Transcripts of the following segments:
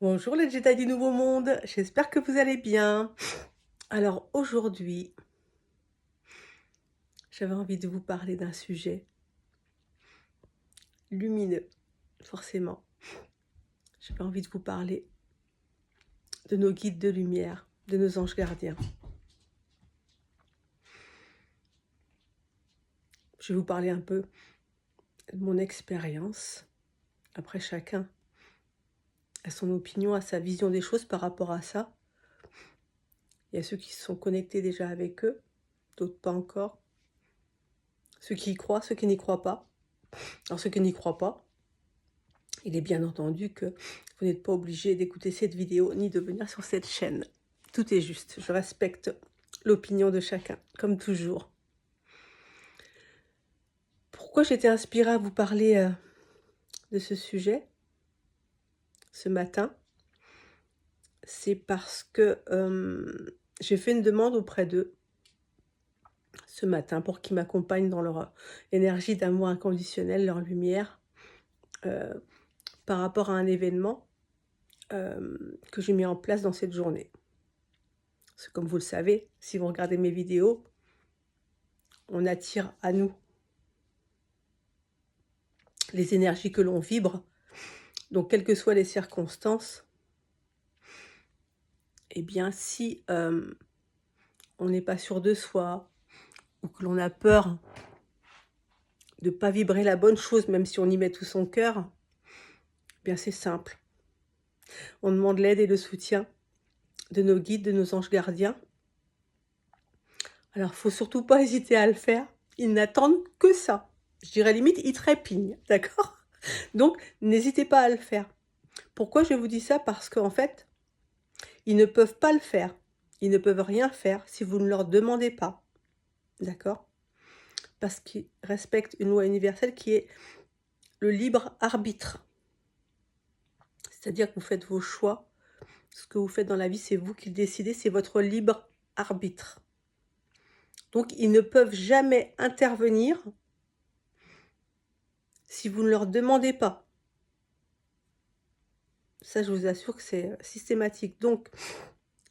Bonjour les Jedi du Nouveau Monde, j'espère que vous allez bien. Alors aujourd'hui, j'avais envie de vous parler d'un sujet lumineux, forcément. J'avais envie de vous parler de nos guides de lumière, de nos anges gardiens. Je vais vous parler un peu de mon expérience. Après, chacun a son opinion, a sa vision des choses par rapport à ça. Il y a ceux qui se sont connectés déjà avec eux, d'autres pas encore. Ceux qui y croient, ceux qui n'y croient pas. Alors ceux qui n'y croient pas, il est bien entendu que vous n'êtes pas obligé d'écouter cette vidéo ni de venir sur cette chaîne. Tout est juste, je respecte l'opinion de chacun, comme toujours. Pourquoi j'étais inspirée à vous parler de ce sujet ce matin? C'est parce que j'ai fait une demande auprès d'eux ce matin pour qu'ils m'accompagnent dans leur énergie d'amour inconditionnel, leur lumière, euh, par rapport à un événement que j'ai mis en place dans cette journée. Parce que comme vous le savez, si vous regardez mes vidéos, on attire à nous les énergies que l'on vibre. Donc, quelles que soient les circonstances, eh bien, si on n'est pas sûr de soi ou que l'on a peur de ne pas vibrer la bonne chose, même si on y met tout son cœur, eh bien, c'est simple. On demande l'aide et le soutien de nos guides, de nos anges gardiens. Alors, il ne faut surtout pas hésiter à le faire. Ils n'attendent que ça. Je dirais limite, ils trépignent, d'accord? Donc, n'hésitez pas à le faire. Pourquoi je vous dis ça? Parce qu'en fait, ils ne peuvent pas le faire. Ils ne peuvent rien faire si vous ne leur demandez pas. D'accord? Parce qu'ils respectent une loi universelle qui est le libre arbitre. C'est-à-dire que vous faites vos choix. Ce que vous faites dans la vie, c'est vous qui le décidez. C'est votre libre arbitre. Donc, ils ne peuvent jamais intervenir si vous ne leur demandez pas. Ça, je vous assure que c'est systématique. Donc,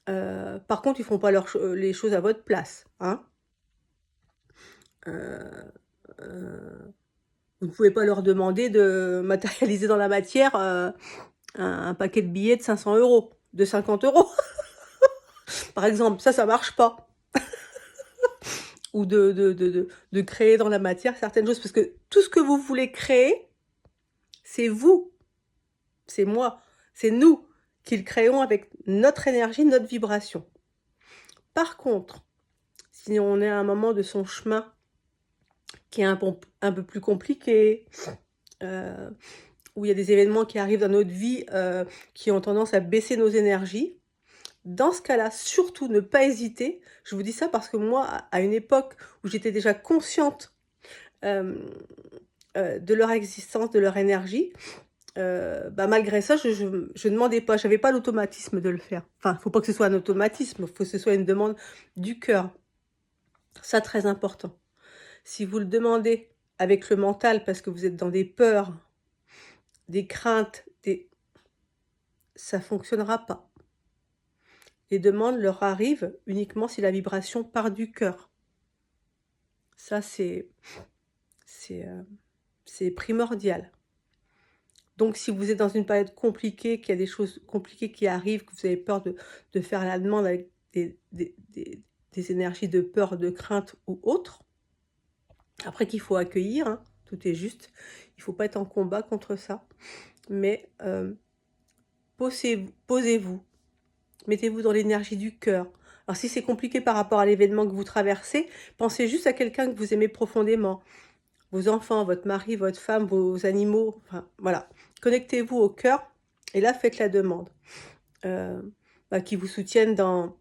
par contre, ils ne font pas les choses à votre place. Hein. Vous ne pouvez pas leur demander de matérialiser dans la matière un paquet de billets de 500 €, de 50 €. Par exemple, ça marche pas. Ou de créer dans la matière certaines choses. Parce que tout ce que vous voulez créer, c'est vous, c'est moi, c'est nous qui le créons avec notre énergie, notre vibration. Par contre, si on est à un moment de son chemin qui est un peu plus compliqué, où il y a des événements qui arrivent dans notre vie qui ont tendance à baisser nos énergies, dans ce cas-là, surtout ne pas hésiter. Je vous dis ça parce que moi, à une époque où j'étais déjà consciente de leur existence, de leur énergie, malgré ça, je ne demandais pas, je n'avais pas l'automatisme de le faire. Enfin, il ne faut pas que ce soit un automatisme, il faut que ce soit une demande du cœur. Ça, très important. Si vous le demandez avec le mental parce que vous êtes dans des peurs, des craintes, ça ne fonctionnera pas. Les demandes leur arrivent uniquement si la vibration part du cœur. Ça, c'est primordial. Donc, si vous êtes dans une période compliquée, qu'il y a des choses compliquées qui arrivent, que vous avez peur de faire la demande avec des énergies de peur, de crainte ou autres, après qu'il faut accueillir, hein, tout est juste, il ne faut pas être en combat contre ça, mais posez-vous, mettez-vous dans l'énergie du cœur. Alors si c'est compliqué par rapport à l'événement que vous traversez, pensez juste à quelqu'un que vous aimez profondément. Vos enfants, votre mari, votre femme, vos animaux, enfin voilà. Connectez-vous au cœur et là faites la demande. Qui vous soutiennent dans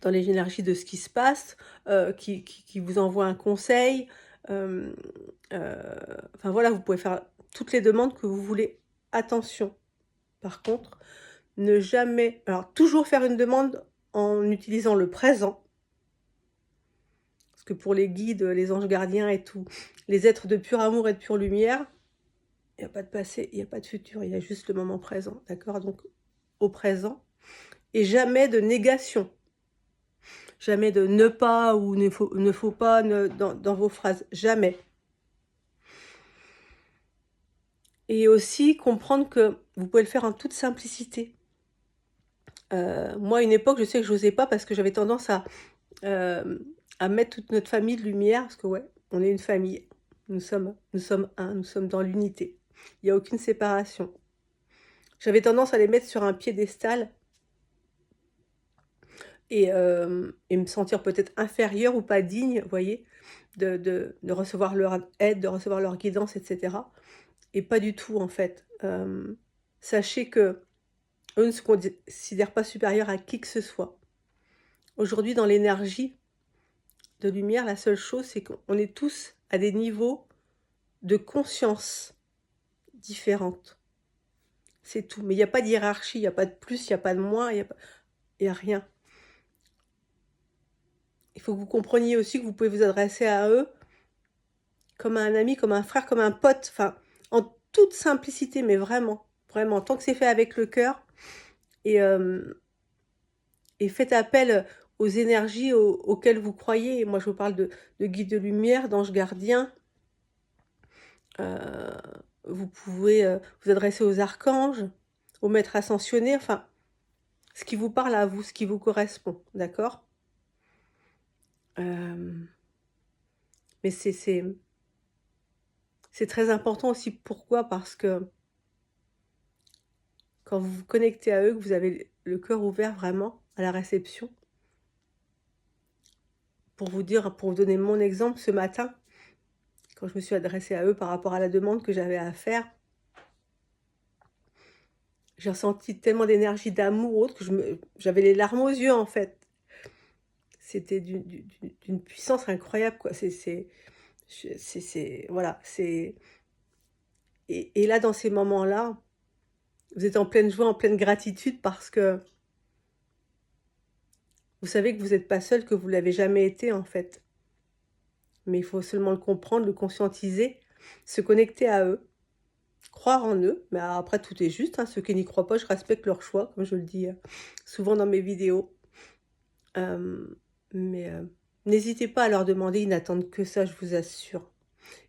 les énergies de ce qui se passe, qui vous envoie un conseil. Enfin voilà, vous pouvez faire toutes les demandes que vous voulez. Attention, par contre, ne jamais... Alors, toujours faire une demande en utilisant le présent. Parce que pour les guides, les anges gardiens et tout, les êtres de pur amour et de pure lumière, il n'y a pas de passé, il n'y a pas de futur, il y a juste le moment présent. D'accord? Donc, au présent et jamais de négation. Jamais de ne pas ou ne faut pas dans vos phrases. Jamais. Et aussi comprendre que vous pouvez le faire en toute simplicité. Moi, à une époque, je sais que je n'osais pas parce que j'avais tendance à mettre toute notre famille de lumière, parce que ouais, on est une famille. Nous sommes un, nous sommes dans l'unité. Il n'y a aucune séparation. J'avais tendance à les mettre sur un piédestal et me sentir peut-être inférieure ou pas digne, vous voyez, de recevoir leur aide, de recevoir leur guidance, etc. Et pas du tout, en fait. Sachez que eux ne se considèrent pas supérieurs à qui que ce soit. Aujourd'hui, dans l'énergie de lumière, la seule chose, c'est qu'on est tous à des niveaux de conscience différentes. C'est tout. Mais il n'y a pas de hiérarchie, il n'y a pas de plus, il n'y a pas de moins, il n'y a rien. Il faut que vous compreniez aussi que vous pouvez vous adresser à eux comme à un ami, comme un frère, comme un pote, enfin, en toute simplicité, mais vraiment, vraiment, tant que c'est fait avec le cœur, et, faites appel aux énergies auxquelles vous croyez. Moi, je vous parle de guides de lumière, d'anges gardiens. Vous pouvez vous adresser aux archanges, aux maîtres ascensionnés, enfin, ce qui vous parle à vous, ce qui vous correspond, d'accord? Mais c'est très important aussi. Pourquoi? Parce que quand vous vous connectez à eux, que vous avez le cœur ouvert vraiment à la réception, pour vous donner mon exemple, ce matin, quand je me suis adressée à eux par rapport à la demande que j'avais à faire, j'ai ressenti tellement d'énergie, d'amour ou autre, que j'avais les larmes aux yeux, en fait. C'était d'une puissance incroyable, quoi. Voilà, c'est... Et là, dans ces moments-là, vous êtes en pleine joie, en pleine gratitude, parce que vous savez que vous n'êtes pas seul, que vous ne l'avez jamais été, en fait. Mais il faut seulement le comprendre, le conscientiser, se connecter à eux, croire en eux. Mais après, tout est juste, hein. Ceux qui n'y croient pas, je respecte leur choix, comme je le dis souvent dans mes vidéos. Mais n'hésitez pas à leur demander, ils n'attendent que ça, je vous assure.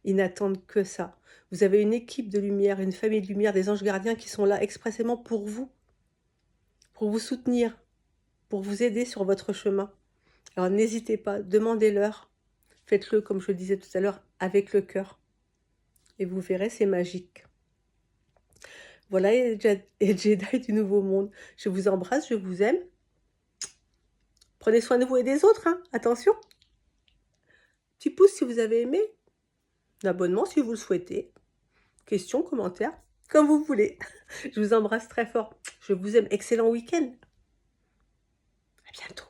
Ils n'attendent que ça. Vous avez une équipe de lumière, une famille de lumière, des anges gardiens qui sont là expressément pour vous soutenir, pour vous aider sur votre chemin. Alors n'hésitez pas, demandez-leur. Faites-le, comme je le disais tout à l'heure, avec le cœur. Et vous verrez, c'est magique. Voilà, et Jedi du Nouveau Monde. Je vous embrasse, je vous aime. Prenez soin de vous et des autres, hein. Attention. Petit pouce si vous avez aimé. Abonnement si vous le souhaitez. Questions, commentaires, comme vous voulez. Je vous embrasse très fort. Je vous aime. Excellent week-end. À bientôt.